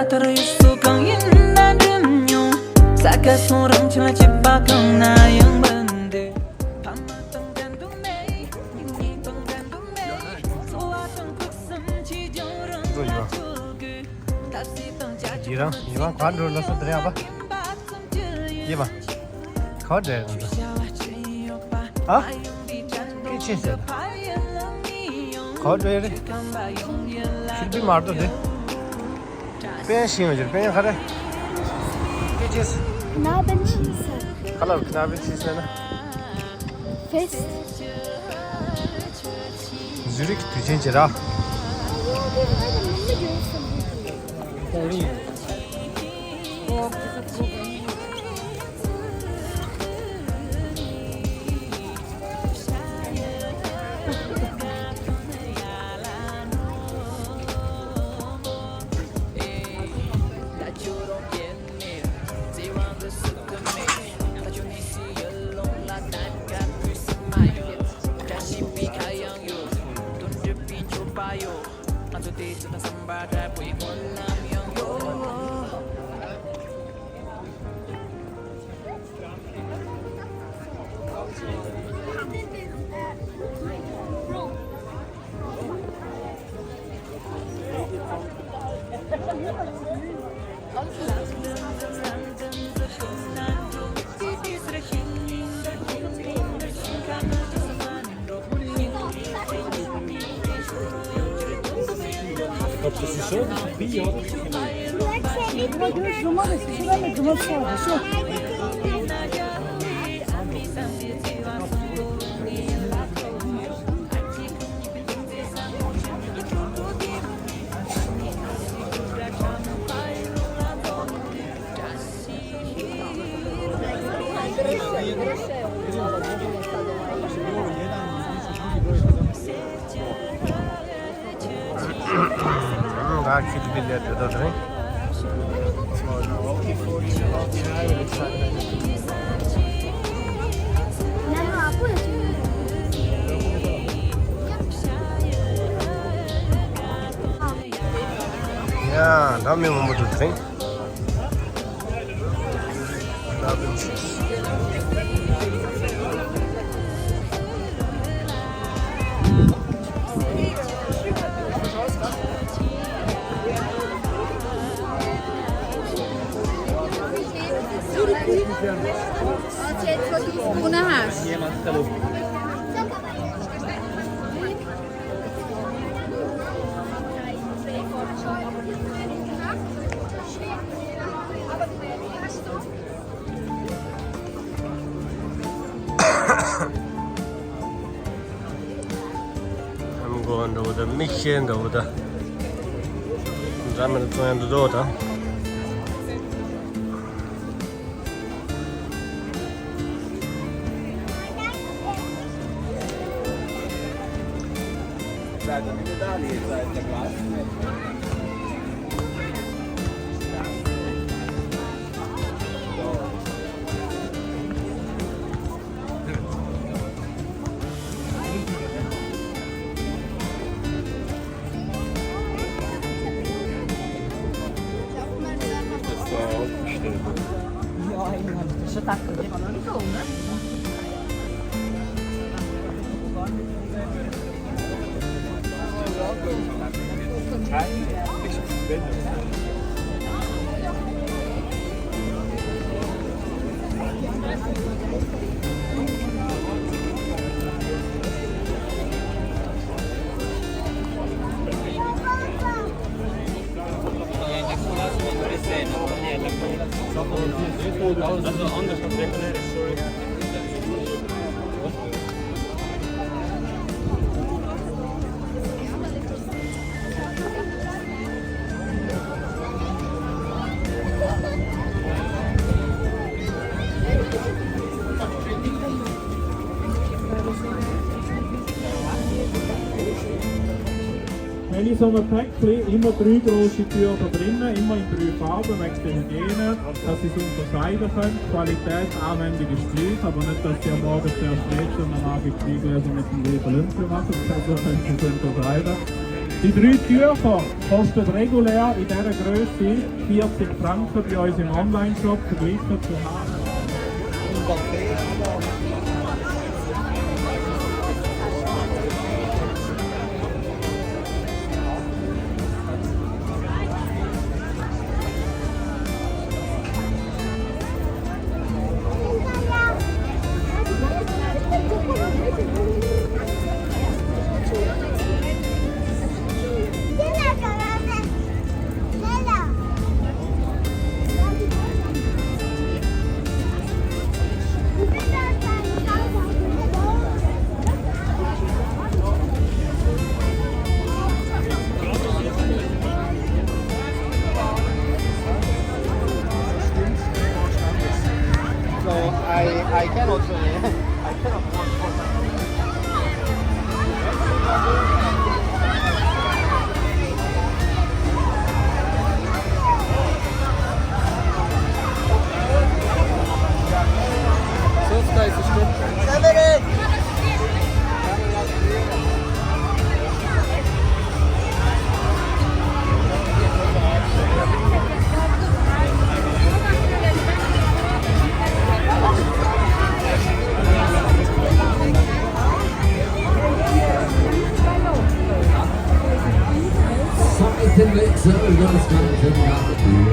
terus suka indah denyum Saka sorang cila cipakang na yang bende Pamatang gantung nei Ini tong gantung nei Suatang kuksam chi jorang Machugu Tasi tong jacu Giran, Ivan quadro nasıl duruyor abi? Ivan, quadro ha? Geçeceğiz. Quadro yeri. Şimdi bir mardı de. Ben şey hocam, ben kadar. Geçeceğiz. Knabenschießen. Kalar knabenschiessen ne? Fest. Zürich düşünce ra. Das ist schon Bier, oder? Daha kötü bir yerde de durayım. Ya, da mi mu durayım. Una hash. I'm going to the mission over the Zaman itu yang duduk dah. Wenn ich so ein Päckchen, immer 3 grosse Türen drinnen, immer in 3 Farben, wegen der Hygiene, dass sie es unterscheiden können. Die Qualitätsanwendung ist gleich, aber nicht, dass sie am Morgen zuerst lesen und am Abend 2 Gläser mit dem Leben Olympia machen, also können sie es unterscheiden. Die 3 Tücher kosten regulär in dieser Größe 40 Franken bei uns im Online-Shop, verglichen zu Hause. I cannot I cannot Seitenwechsel über das ganze Garten.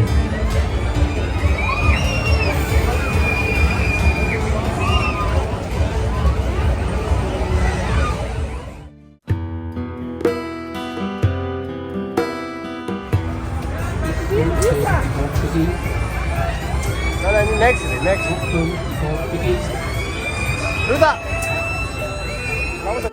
Next. Ruta. Vamos a...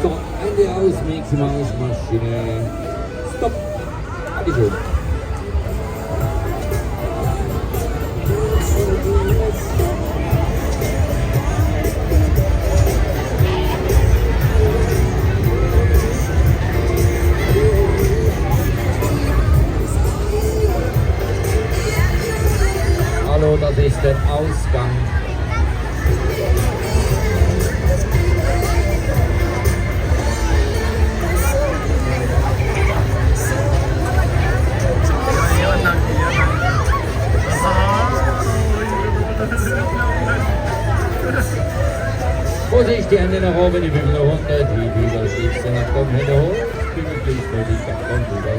So, Ende aus, Maximalmaschine. Stopp. Dankeschön. Hallo, das ist der Ausgang. Vorsicht, die Hände nach oben, die 500, die Bügel schießen nach oben, Hände hoch, Bügel fließt vor sich, dann kommt Bügel.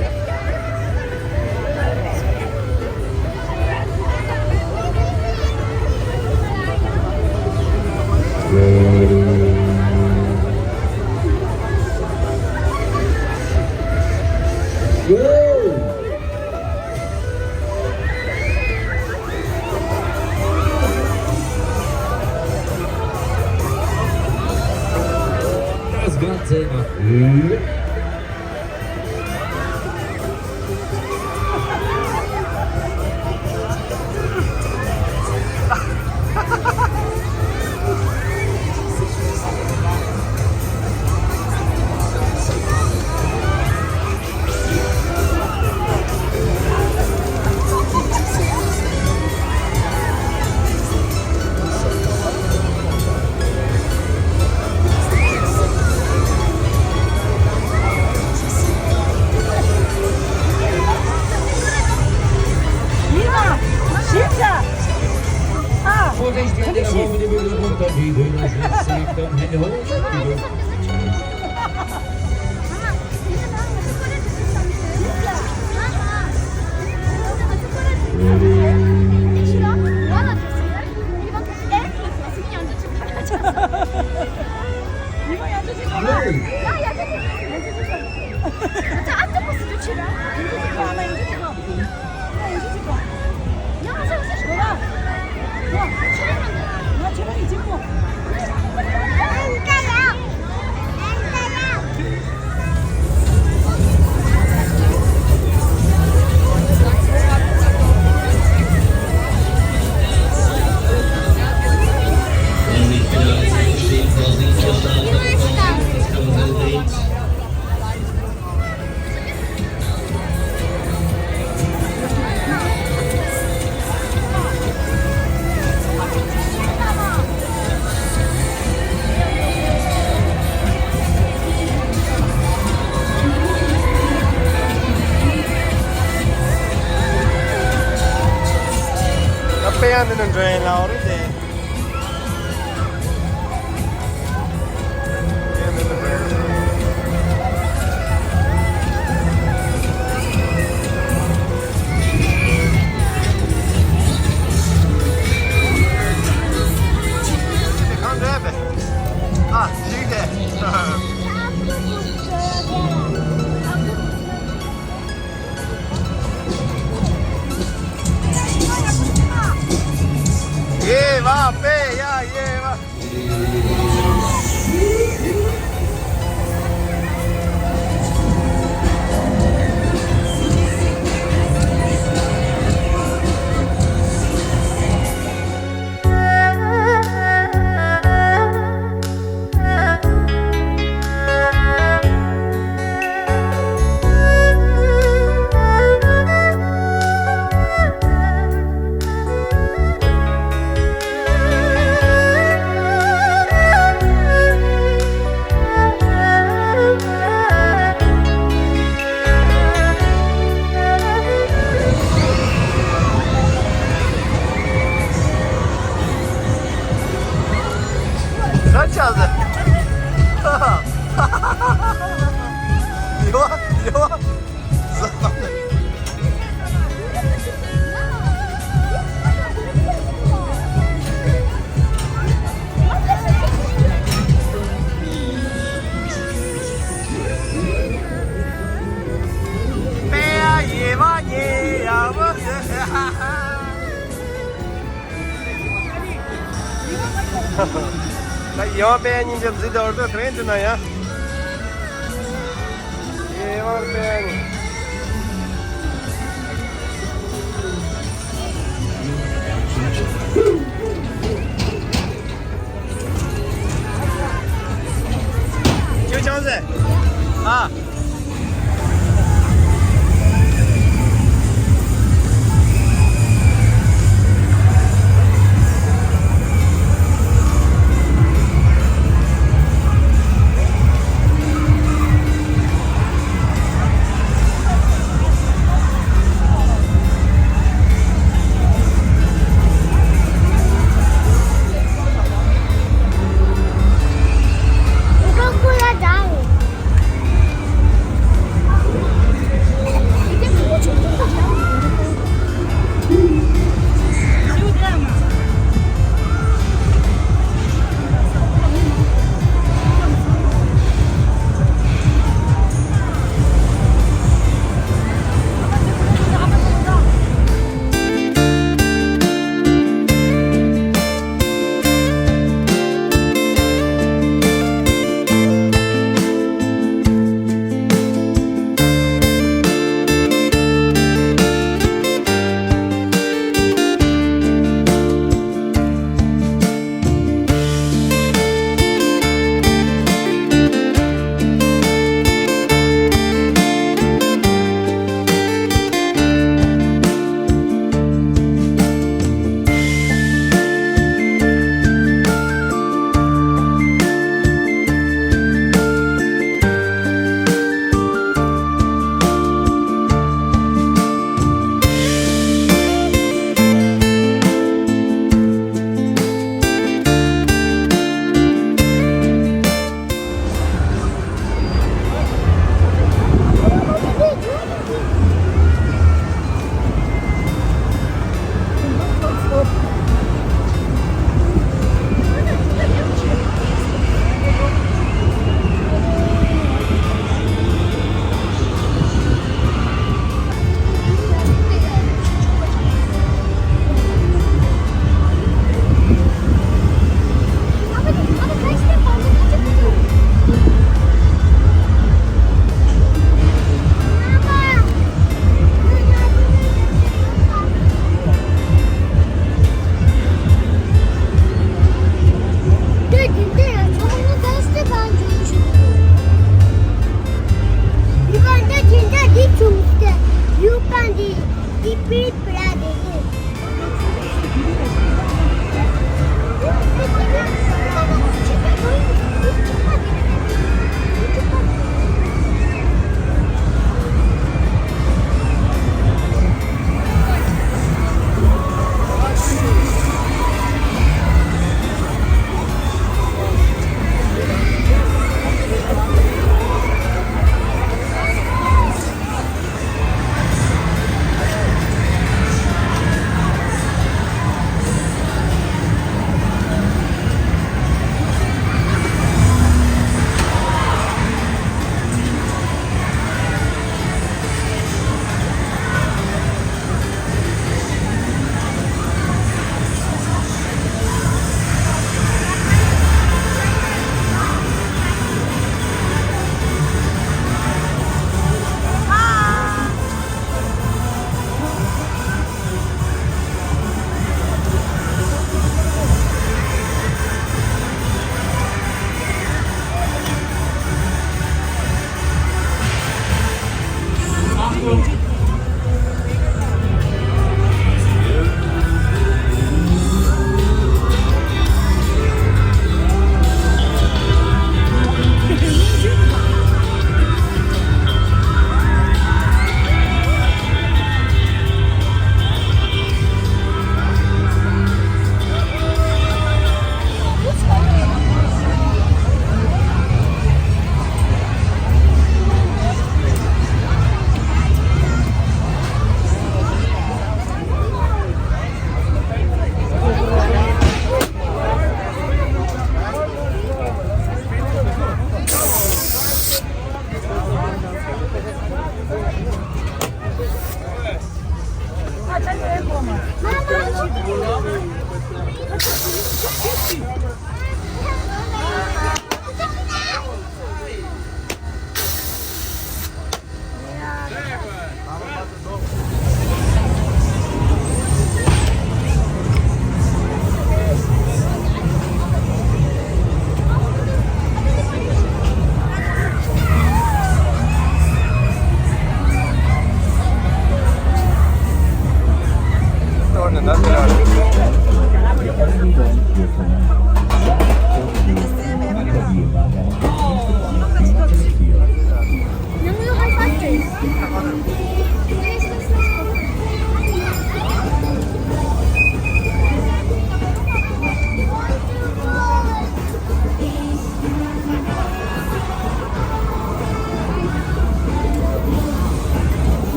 Das Ganze nach Höhe. Vorsicht, die Hände nach oben, die Bügel runter, die Bügel schießen, dann Hände hoch, Bügel. 样的能追老的的。看这呗，啊，这个。耶哇贝呀耶哇！啥饺子？哈哈哈哈哈哈！有啊有啊，是啊。白呀野嘛野呀我哈哈哈哈。यहाँ पे नहीं जब जिद और तो ट्रेन ना यार ये और पे नहीं क्यों चांस है हाँ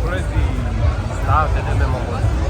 Questo è di State, ne abbiamo